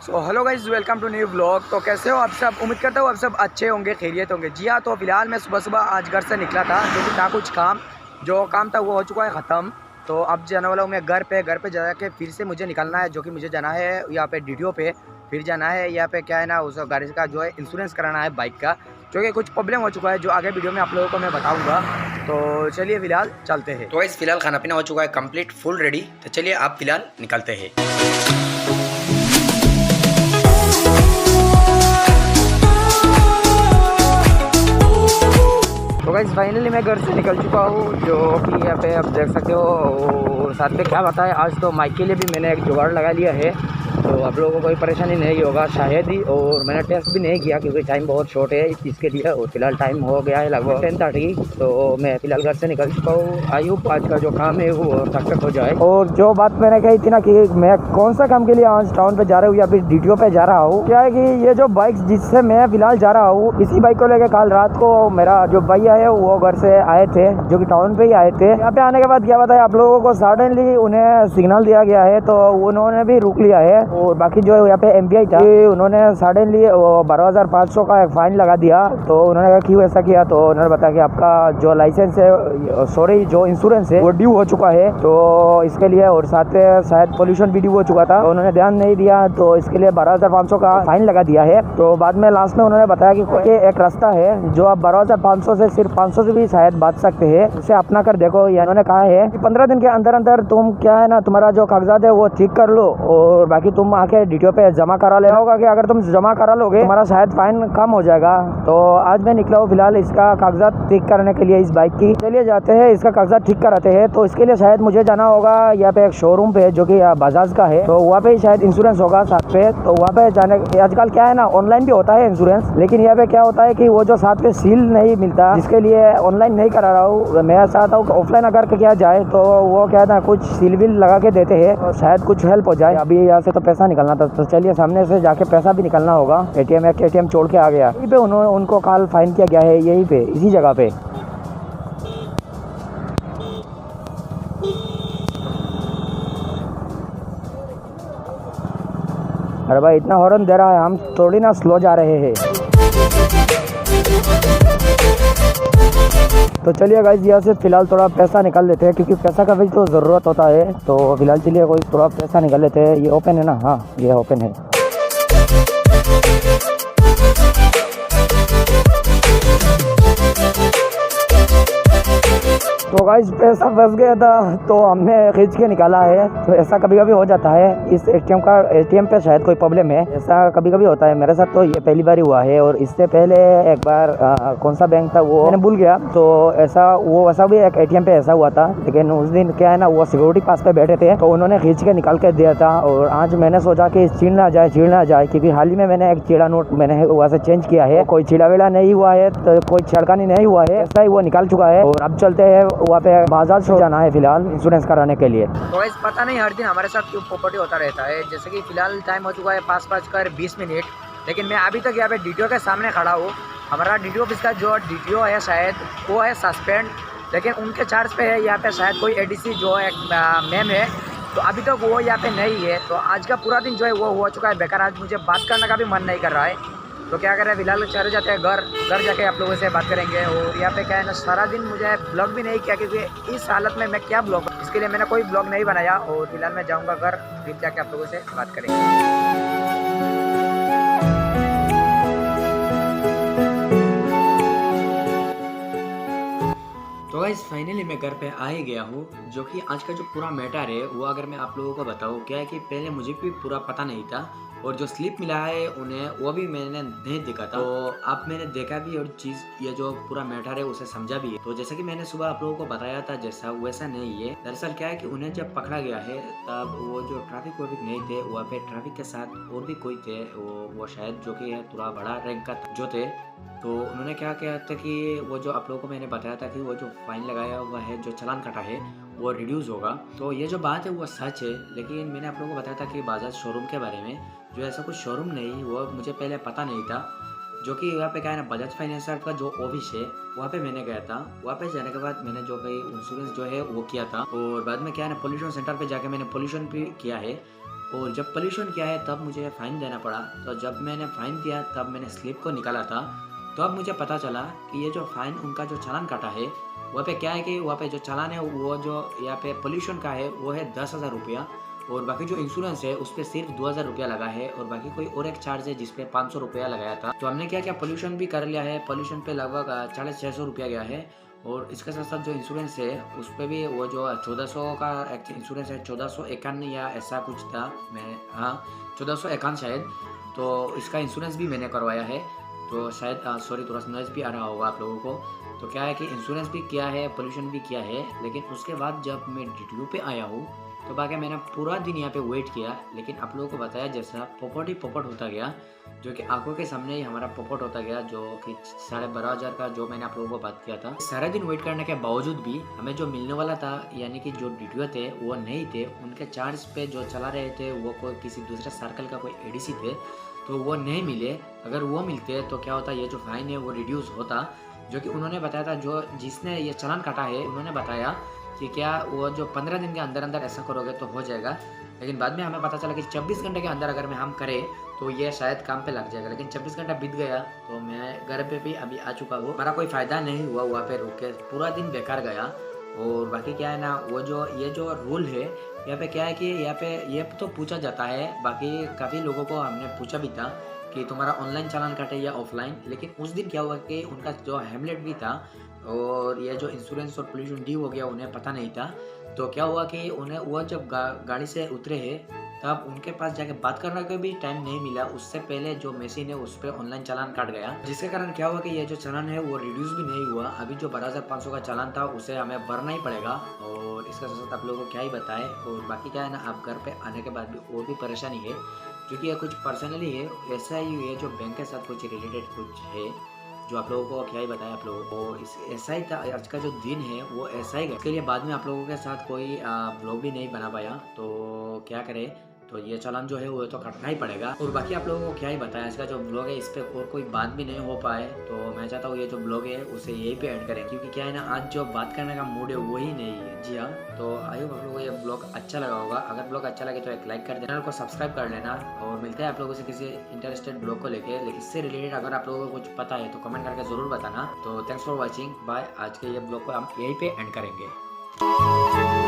So hello guys, welcome to new blog. तो कैसे हो आप सब? उम्मीद करता हूँ आप सब अच्छे होंगे, खैरियत होंगे। जी हाँ, तो फिलहाल मैं सुबह सुबह आज घर से निकला था क्योंकि था कुछ काम। जो काम था वो हो चुका है ख़त्म। तो अब जाने वाला हूँ मैं घर पे जाके फिर से मुझे निकलना है, जो कि मुझे जाना है यहाँ पे डीटीओ पे। फिर जाना है यहाँ पे, क्या है ना, उस गाड़ी का जो है इंश्योरेंस कराना है बाइक का, जो कि कुछ प्रॉब्लम हो चुका है, जो आगे वीडियो में आप लोगों को मैं बताऊँगा। तो चलिए फिलहाल चलते हैं। तो इस फिलहाल खाना पीना हो चुका है कंप्लीट, फुल रेडी। तो चलिए आप फिलहाल निकलते हैं। तो गाइस फाइनली मैं घर से निकल चुका हूँ, जो कि यहाँ पे आप देख सकते हो। और साथ में क्या बताएं, आज तो माइक के लिए भी मैंने एक जुगाड़ लगा लिया है, तो आप लोगों को कोई परेशानी नहीं होगा शायद ही। और मैंने टेस्ट भी नहीं किया क्योंकि टाइम बहुत शॉर्ट है इसके लिए। और फिलहाल टाइम हो गया है लगभग 10:30। तो मैं फिलहाल घर से निकल चुका हूँ। आई होप आज का जो काम है वो तक हो जाए। और जो बात मैंने कही थी ना कि मैं कौन सा काम के लिए आज टाउन पे जा रहा हूँ या फिर डीटीओ पे जा रहा हूँ, क्या है कि ये जो बाइक जिससे मैं फिलहाल जा रहा हूँ, इसी बाइक को लेकर कल रात को मेरा जो भैया है वो घर से आए थे, जो कि टाउन पे ही आए थे। यहाँ पे आने के बाद क्या बताया आप लोगों को, सडनली उन्हें सिग्नल दिया गया है, तो उन्होंने भी रुक लिया है। और बाकी जो यहाँ पे एमपीआई था, उन्होंने सडनली 12,500 का एक फाइन लगा दिया। तो उन्होंने कहा क्यों ऐसा किया, तो उन्होंने बताया कि आपका जो लाइसेंस है, सॉरी जो इंश्योरेंस है वो ड्यू हो चुका है, तो इसके लिए। और साथ में शायद पोल्यूशन भी ड्यू हो चुका था, तो उन्होंने ध्यान नहीं दिया, तो इसके लिए 12,500 का फाइन लगा दिया है। तो बाद में लास्ट में उन्होंने बताया कि कोई एक रास्ता है जो आप 12,500 से सिर्फ 500 से भी शायद बच सकते हैं, उसे अपना कर देखो। ये उन्होंने कहा है कि 15 दिन के अंदर अंदर तुम, क्या है ना, तुम्हारा जो कागजात है वो ठीक कर लो, और बाकी तुम आके डीटीओ पे जमा करा लेना होगा। कि अगर तुम जमा करा लोगे तुम्हारा शायद फाइन कम हो जाएगा। तो आज मैं निकला हूँ फिलहाल इसका कागजात ठीक करने के लिए, इस बाइक की। चलिए जाते हैं, इसका कागजात ठीक कराते हैं। तो इसके लिए शायद मुझे जाना होगा यहाँ पे एक शोरूम पे, जो कि बजाज का है, तो वहाँ पे शायद इंश्योरेंस होगा साथ पे। तो वहाँ पे जाने, आजकल क्या है ना, ऑनलाइन भी होता है इंश्योरेंस, लेकिन यहाँ पे क्या होता है कि वो जो साथ पे सील नहीं मिलता, जिसके लिए ऑनलाइन नहीं करा रहा हूँ। मैं चाहता हूँ ऑफलाइन अगर किया जाए तो वो क्या था, कुछ सील विल लगा के देते हैं, तो शायद कुछ हेल्प हो जाए। अभी यहाँ से तो पैसा निकलना था, तो चलिए सामने से जाके पैसा भी निकलना होगा। एटीएम छोड़ के आ गया। यहीं पे उनको कल फाइन किया गया है, यहीं पे इसी जगह पे। अरे भाई इतना हॉर्न दे रहा है, हम थोड़ी ना स्लो जा रहे हैं। तो चलिए गाइस यहाँ से फिलहाल थोड़ा पैसा निकाल लेते हैं, क्योंकि पैसा का भी तो ज़रूरत होता है। तो फिलहाल चलिए कोई थोड़ा पैसा निकाल लेते हैं। ये ओपन है ना? हाँ ये ओपन है। तो गाइस पैसा फंस गया था, तो हमने खींच के निकाला है। तो ऐसा कभी कभी हो जाता है, इस एटीएम पे शायद कोई प्रॉब्लम है, ऐसा कभी कभी होता है। मेरे साथ तो ये पहली बार ही हुआ है, और इससे पहले एक बार कौन सा बैंक था वो मैंने भूल गया। तो ऐसा भी एक एटीएम पे ऐसा हुआ था, लेकिन उस दिन क्या है ना, वो सिक्योरिटी पास पे बैठे थे, तो उन्होंने खींच के निकाल के दिया था। और आज मैंने सोचा कि छीड़ ना जाए, क्योंकि हाल ही में मैंने एक चीड़ा नोट मैंने वहाँ से चेंज किया है। कोई छीड़ा वेड़ा नहीं हुआ है, तो कोई छेड़खानी नहीं हुआ है, ऐसा ही वो निकाल चुका है। और अब चलते हैं वहाँ पे बाजार शो जाना है फिलहाल इंश्योरेंस कराने के लिए। तो इस पता नहीं हर दिन हमारे साथ क्यों प्रॉपर्टी होता रहता है। जैसे कि फिलहाल टाइम हो चुका है 5:20, लेकिन मैं अभी तक यहाँ पे डीटीओ के सामने खड़ा हूँ। हमारा डीटीओ ऑफिस का जो डीटीओ है शायद वो है सस्पेंड, लेकिन उनके चार्ज पे है यहाँ पे शायद कोई एडीसी जो एक मैम है, तो अभी तक वो यहाँ पे नहीं है। तो आज का पूरा दिन जो है वो हो चुका है बेकार। आज मुझे बात करने का भी मन नहीं कर रहा है, तो क्या करें, फिलहाल चले जाते हैं घर जाके आप लोगों से बात करेंगे। और यहाँ पे क्या है ना, सारा दिन मुझे ब्लॉग भी नहीं किया, क्योंकि इस हालत में मैं क्या ब्लॉग, इसके लिए मैंने कोई ब्लॉग नहीं बनाया। और फिलहाल मैं जाऊँगा घर, फिर जाके आप लोगों से बात करेंगे। तो गाइस फाइनली मैं घर पे आ ही गया हूँ, जो कि आज का जो पूरा मैटर है वो अगर मैं आप लोगों को बताऊँ, क्या है कि पहले मुझे भी पूरा पता नहीं था, और जो स्लिप मिला है उन्हें वो भी मैंने नहीं देखा था। तो अब मैंने देखा भी, और चीज़ ये जो पूरा मैटर है उसे समझा भी है। तो जैसा कि मैंने सुबह आप लोगों को बताया था, जैसा वैसा नहीं है। दरअसल क्या है कि उन्हें जब पकड़ा गया है, तब वो जो ट्रैफिक नहीं थे, वहाँ पे ट्रैफिक के साथ और भी कोई थे, वो शायद जो कि थोड़ा बड़ा रैंक का जो थे। तो उन्होंने क्या किया था कि वो जो आप लोगों को मैंने बताया था कि वो जो फाइन लगाया हुआ है, जो चालान कटा है, वो रिड्यूस होगा। तो ये जो बात है वो सच है, लेकिन मैंने आप लोगों को बताया था कि बाजाज शोरूम के बारे में, जो ऐसा कुछ शोरूम नहीं, वो मुझे पहले पता नहीं था। जो कि यहाँ पे क्या है ना, बजाज फाइनेंसर का जो ऑफिस है वहाँ पे मैंने गया था। वहाँ पे जाने के बाद मैंने जो भाई इंश्योरेंस जो है वो किया था, और बाद में क्या है ना, पोल्यूशन सेंटर पे जाके मैंने पोल्यूशन भी किया है। और जब पोल्यूशन किया है तब मुझे फ़ाइन देना पड़ा। तो जब मैंने फ़ाइन दिया तब मैंने स्लिप को निकाला था। तो अब मुझे पता चला कि ये जो फ़ाइन उनका जो चालान काटा है, वहाँ पे क्या है कि वहाँ पे जो चालान है वो जो यहाँ पे पोल्यूशन का है वो है 10,000 रुपया, और बाकी जो इंश्योरेंस है उस पे सिर्फ 2,000 रुपया लगा है, और बाकी कोई और एक चार्ज है जिस पे 500 रुपया लगाया था। तो हमने क्या किया, पोल्यूशन भी कर लिया है, पोल्यूशन पे लगभग 450-600 रुपया गया है। और इसके साथ साथ जो इंश्योरेंस है उस पे भी वो जो 1400 का एक इंश्योरेंस है, 1451 या ऐसा कुछ था, मैं हाँ 1451 शायद। तो इसका इंश्योरेंस भी मैंने करवाया है। तो शायद सॉरी थोड़ा सा नॉइज़ भी आ रहा होगा आप लोगों को। तो क्या है कि इंश्योरेंस भी किया है, पोल्यूशन भी किया है, लेकिन उसके बाद जब मैं DTO पे आया हूँ तो बाकी मैंने पूरा दिन यहाँ पे वेट किया, लेकिन आप लोगों को बताया जैसा पोपट ही पोपट होता गया, जो कि आंखों के सामने ही हमारा पोपट होता गया, जो कि 12,500 का जो मैंने आप लोगों को बात किया था। सारा दिन वेट करने के बावजूद भी हमें जो मिलने वाला था, यानी कि जो DTO थे वो नहीं थे, उनके चार्ज पे जो चला रहे थे वो कोई किसी दूसरे सर्कल का कोई ADC थे, तो वो नहीं मिले। अगर वो मिलते तो क्या होता, ये जो फाइन है वो रिड्यूस होता, जो कि उन्होंने बताया था, जो जिसने ये चालान काटा है उन्होंने बताया कि क्या वो जो 15 दिन के अंदर अंदर ऐसा करोगे तो हो जाएगा। लेकिन बाद में हमें पता चला कि 24 घंटे के अंदर अगर हम करें तो ये शायद काम पे लग जाएगा। लेकिन 24 घंटा बीत गया तो मैं घर पे भी अभी आ चुका हूँ। हमारा कोई फ़ायदा नहीं हुआ वहाँ पे रुक के, पूरा दिन बेकार गया। और बाकी क्या है ना, वो जो ये जो रूल है यहाँ पे क्या है कि यहाँ पे ये तो पूछा जाता है, बाकी काफ़ी लोगों को हमने पूछा भी था कि तुम्हारा ऑनलाइन चालान काटे या ऑफलाइन। लेकिन उस दिन क्या हुआ कि उनका जो हेमलेट भी था और ये जो इंश्योरेंस और पोल्यूशन ड्यू हो गया, उन्हें पता नहीं था। तो क्या हुआ कि उन्हें वो जब गाड़ी से उतरे हैं तब उनके पास जाके बात करने का भी टाइम नहीं मिला। उससे पहले जो मशीन है उस पर ऑनलाइन चालान काट गया, जिसके कारण क्या हुआ कि ये जो चालान है वो रिड्यूस भी नहीं हुआ। अभी जो 12,500 का चालान था उसे हमें भरना ही पड़ेगा। और इसके साथ साथ आप लोगों को क्या ही बताएं। और बाकी क्या है ना, आप घर पे आने के बाद भी और भी परेशानी है, क्योंकि ये कुछ पर्सनली है, ऐसा ही है जो बैंक के साथ कुछ रिलेटेड कुछ है, जो आप लोगों को क्या ही बताया आप लोगों को। इस ऐसा ही था, आज का जो दिन है वो ऐसा ही गया। इसके लिए बाद में आप लोगों के साथ कोई व्लॉग भी नहीं बना पाया, तो क्या करें, तो ये चालान जो है वो तो कटना ही पड़ेगा। और बाकी आप लोगों को क्या ही बताया, इसका जो ब्लॉग है इस पर और कोई बात भी नहीं हो पाए, तो मैं चाहता हूँ ये जो ब्लॉग है उसे यहीं पे एंड करें, क्योंकि क्या है ना, आज जो बात करने का मूड है वही नहीं है। जी हाँ, तो आई होप आप लोगों को ये ब्लॉग अच्छा लगा होगा। अगर ब्लॉग अच्छा लगे तो एक लाइक कर देना, चैनल को सब्सक्राइब कर लेना, और मिलते हैं आप लोगों से किसी इंटरेस्टेड ब्लॉग को लेके। इससे रिलेटेड अगर आप लोगों को कुछ पता है तो कमेंट करके ज़रूर बताना। तो थैंक्स फॉर वॉचिंग, बाय। आज के ये ब्लॉग को हम यहीं पे एंड करेंगे।